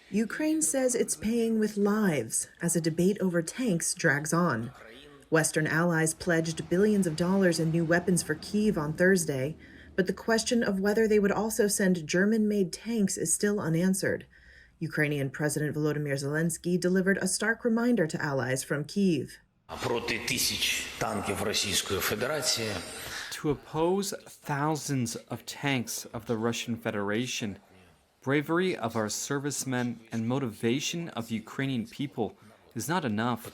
Ukraine says it's paying with lives as a debate over tanks drags on. Western allies pledged billions of dollars in new weapons for Kyiv on Thursday, but the question of whether they would also send German-made tanks is still unanswered. Ukrainian President Volodymyr Zelensky delivered a stark reminder to allies from Kyiv. To oppose thousands of tanks of the Russian Federation, bravery of our servicemen and motivation of the Ukrainian people is not enough.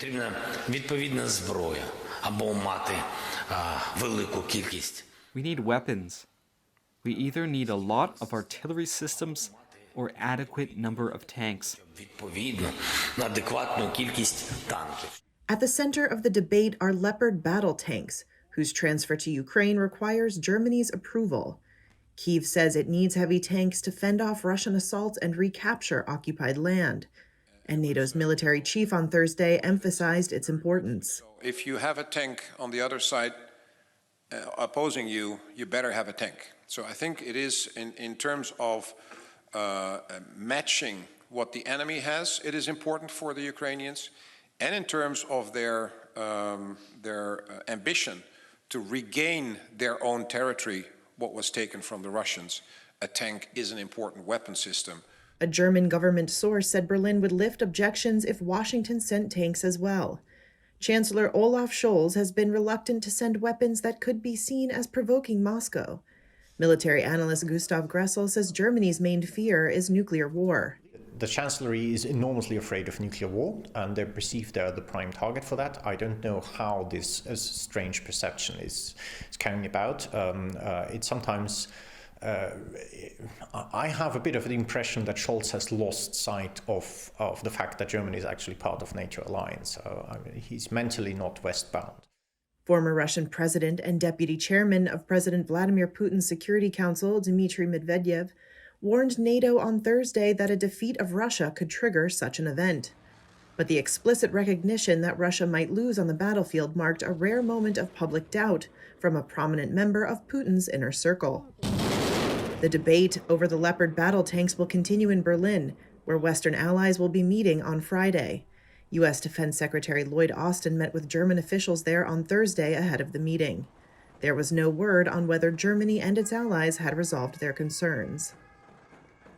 We need weapons. We either need a lot of artillery systems or adequate number of tanks. At the center of the debate are Leopard battle tanks, whose transfer to Ukraine requires Germany's approval. Kyiv says it needs heavy tanks to fend off Russian assaults and recapture occupied land. And NATO's military chief on Thursday emphasized its importance. If you have a tank on the other side opposing you, you better have a tank. So I think it is, in terms of matching what the enemy has, it is important for the Ukrainians. And in terms of their ambition to regain their own territory, what was taken from the Russians, a tank is an important weapon system. A German government source said Berlin would lift objections if Washington sent tanks as well. Chancellor Olaf Scholz has been reluctant to send weapons that could be seen as provoking Moscow. Military analyst Gustav Gressel says Germany's main fear is nuclear war. The Chancellery is enormously afraid of nuclear war, and they perceive they're the prime target for that. I don't know how this strange perception is carrying about. It's sometimes... I have a bit of the impression that Scholz has lost sight of the fact that Germany is actually part of NATO alliance. He's mentally not westbound. Former Russian president and deputy chairman of President Vladimir Putin's Security Council, Dmitry Medvedev, warned NATO on Thursday that a defeat of Russia could trigger such an event. But the explicit recognition that Russia might lose on the battlefield marked a rare moment of public doubt from a prominent member of Putin's inner circle. The debate over the Leopard battle tanks will continue in Berlin, where Western allies will be meeting on Friday. U.S. Defense Secretary Lloyd Austin met with German officials there on Thursday ahead of the meeting. There was no word on whether Germany and its allies had resolved their concerns.